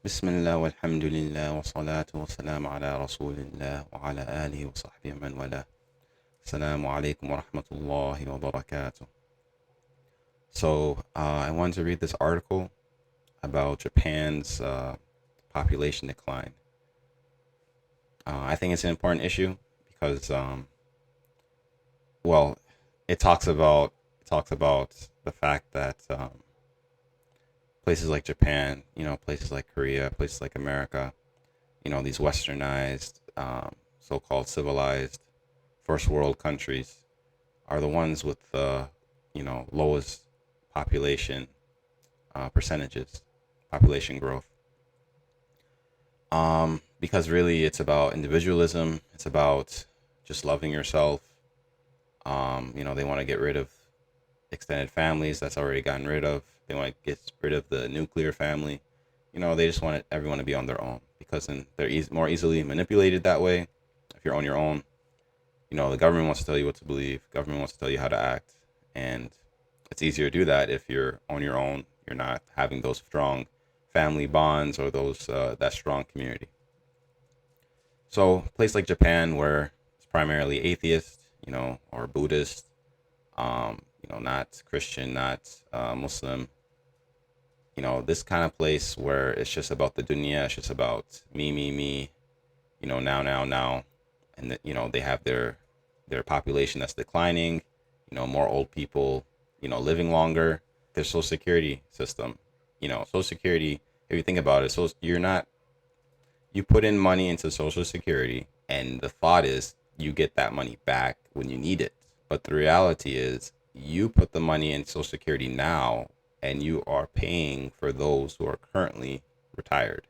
بسم الله والحمد لله والصلاة والسلام على رسول الله وعلى آله وصحبه من والاه. السلام عليكم ورحمة الله وبركاته. I wanted to read this article about Japan's population decline. I think it's an important issue because, well, it talks about the fact that places like Japan, places like Korea, places like America, these westernized, so-called civilized first world countries are the ones with the, lowest population percentages, population growth. Because really it's about individualism. It's about just loving yourself. They want to get rid of extended families that's already gotten rid of. They want to get rid of the nuclear family. They just want everyone to be on their own because then they're more easily manipulated that way. If you're on your own, the government wants to tell you what to believe. Government wants to tell you how to act, and it's easier to do that if you're on your own. You're not having those strong family bonds or those that strong community. So, a place like Japan, where it's primarily atheist, or Buddhist, not Christian, not Muslim. This kind of place where it's just about the dunya, it's just about me, me, me. Now, now, now, and that they have their population that's declining. More old people, living longer. Their social security system, social security. If you think about it, so you're not you put in money into social security, and the thought is you get that money back when you need it. But the reality is you put the money in social security now, and you are paying for those who are currently retired.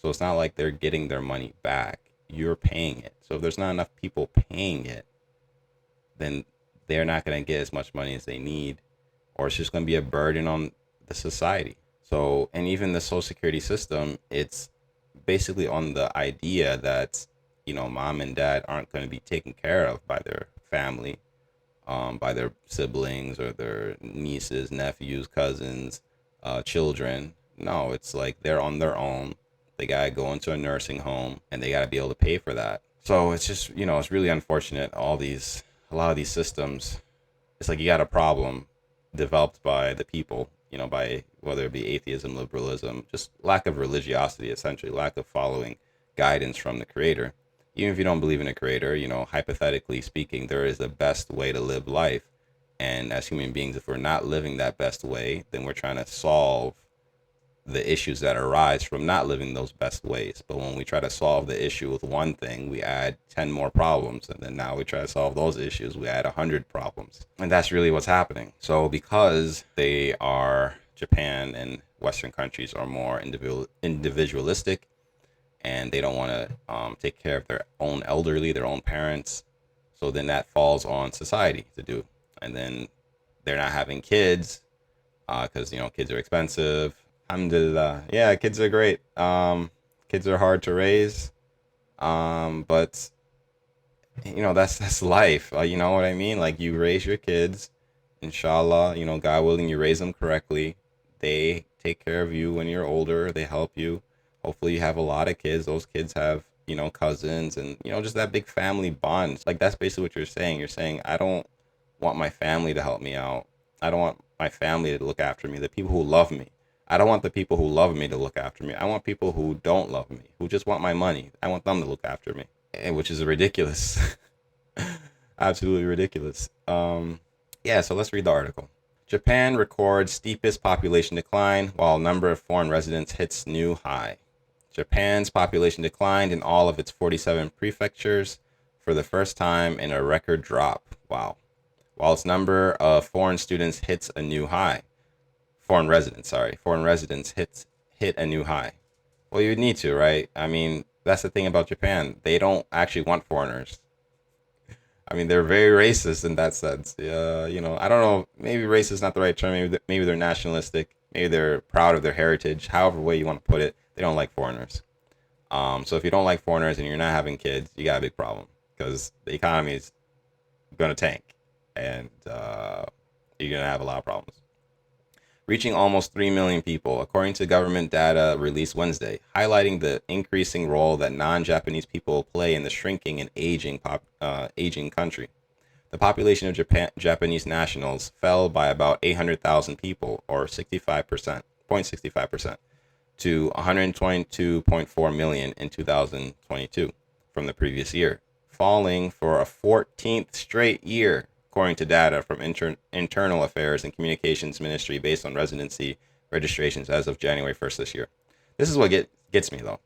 So it's not like they're getting their money back. You're paying it. So if there's not enough people paying it, then they're not going to get as much money as they need, or it's just going to be a burden on the society. So, and even the social security system, it's basically on the idea that, mom and dad aren't going to be taken care of by their family, by their siblings or their nieces, nephews, cousins, children. No, it's like they're on their own. They got to go into a nursing home and they got to be able to pay for that. So it's just, it's really unfortunate. A lot of these systems, it's like you got a problem developed by the people, by whether it be atheism, liberalism, just lack of religiosity, essentially, lack of following guidance from the creator. Even if you don't believe in a creator, hypothetically speaking, there is a best way to live life. And as human beings, if we're not living that best way, then we're trying to solve the issues that arise from not living those best ways. But when we try to solve the issue with one thing, we add 10 more problems. And then now we try to solve those issues, we add 100 problems. And that's really what's happening. So because they are, Japan and Western countries are more individualistic, and they don't want to take care of their own elderly, their own parents. So then that falls on society to do. And then they're not having kids because, kids are expensive. Alhamdulillah. Yeah, kids are great. Kids are hard to raise. But that's life. You know what I mean? Like you raise your kids, inshallah. God willing, you raise them correctly. They take care of you when you're older. They help you. Hopefully, you have a lot of kids. Those kids have cousins and just that big family bond. Like that's basically what you're saying. You're saying I don't want my family to help me out. I don't want my family to look after me. The people who love me. I don't want the people who love me to look after me. I want people who don't love me, who just want my money. I want them to look after me, which is ridiculous. Absolutely ridiculous. Yeah, so let's read the article. Japan records steepest population decline while number of foreign residents hits new high. Japan's population declined in all of its 47 prefectures for the first time in a record drop. Wow. While its number of foreign students hits a new high. Foreign residents hit a new high. Well, you would need to, right? I mean, that's the thing about Japan. They don't actually want foreigners. I mean, they're very racist in that sense. I don't know. Maybe racist is not the right term. Maybe they're nationalistic. Maybe they're proud of their heritage. However way you want to put it, they don't like foreigners. So if you don't like foreigners and you're not having kids, you got a big problem because the economy is gonna tank, and you're gonna have a lot of problems. reaching almost 3 million people, according to government data released Wednesday, highlighting the increasing role that non-Japanese people play in the shrinking and aging country. The population of Japanese nationals fell by about 800,000 people, or 65%, 0.65%, to 122.4 million in 2022 from the previous year, falling for a 14th straight year, according to data from Internal Affairs and Communications Ministry based on residency registrations as of January 1st this year. This is what gets me, though.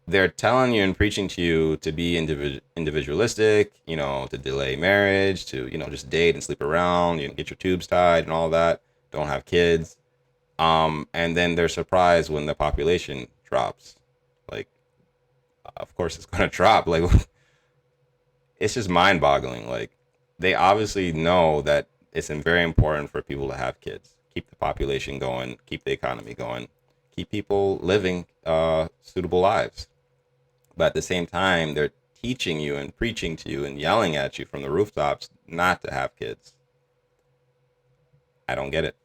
They're telling you and preaching to you to be individualistic, to delay marriage, to, just date and sleep around, get your tubes tied and all that. Don't have kids. And then they're surprised when the population drops. Like, of course it's going to drop. Like, it's just mind boggling. Like, they obviously know that it's very important for people to have kids, keep the population going, keep the economy going, keep people living suitable lives. But at the same time, they're teaching you and preaching to you and yelling at you from the rooftops not to have kids. I don't get it.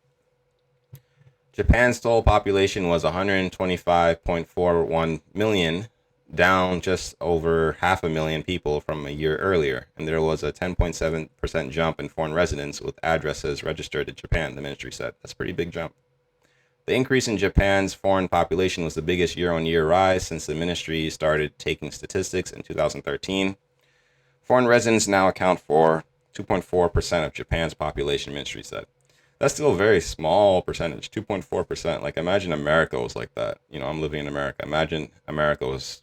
Japan's total population was 125.41 million, down just over half a million people from a year earlier, and there was a 10.7% jump in foreign residents with addresses registered in Japan, the ministry said. That's a pretty big jump. The increase in Japan's foreign population was the biggest year-on-year rise since the ministry started taking statistics in 2013. Foreign residents now account for 2.4% of Japan's population, ministry said. That's still a very small percentage, 2.4%. Like, imagine America was like that. I'm living in America. Imagine America was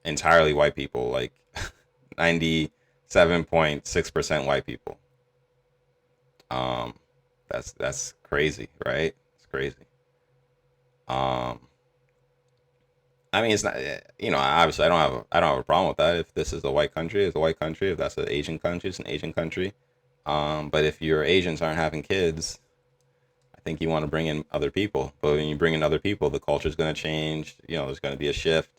entirely white people, like 97.6% white people. That's crazy, right? It's crazy. I mean, it's not. Obviously, I don't have a problem with that. If this is a white country, it's a white country. If that's an Asian country, it's an Asian country. But if your Asians aren't having kids, I think you want to bring in other people. But when you bring in other people, the culture is going to change. There's going to be a shift.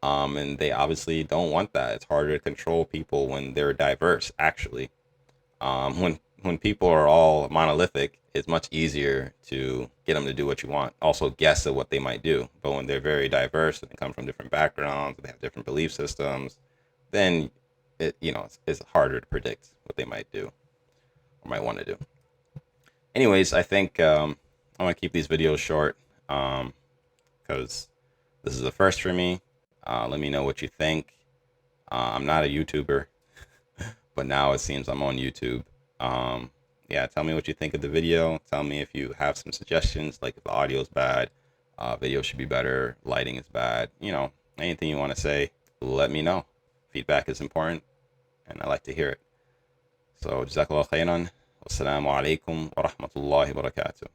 And they obviously don't want that. It's harder to control people when they're diverse, actually. When people are all monolithic, it's much easier to get them to do what you want. Also guess at what they might do. But when they're very diverse and they come from different backgrounds, they have different belief systems, then it's harder to predict what they might do or might want to do. Anyways, I think I want to keep these videos short because this is the first for me. Let me know what you think. I'm not a YouTuber, but now it seems I'm on YouTube. Yeah, tell me what you think of the video. Tell me if you have some suggestions, like if the audio is bad, video should be better, lighting is bad. Anything you want to say, let me know. Feedback is important, and I like to hear it. So, jazakallah khairan. Wassalamu alaikum wa rahmatullahi wa barakatuh.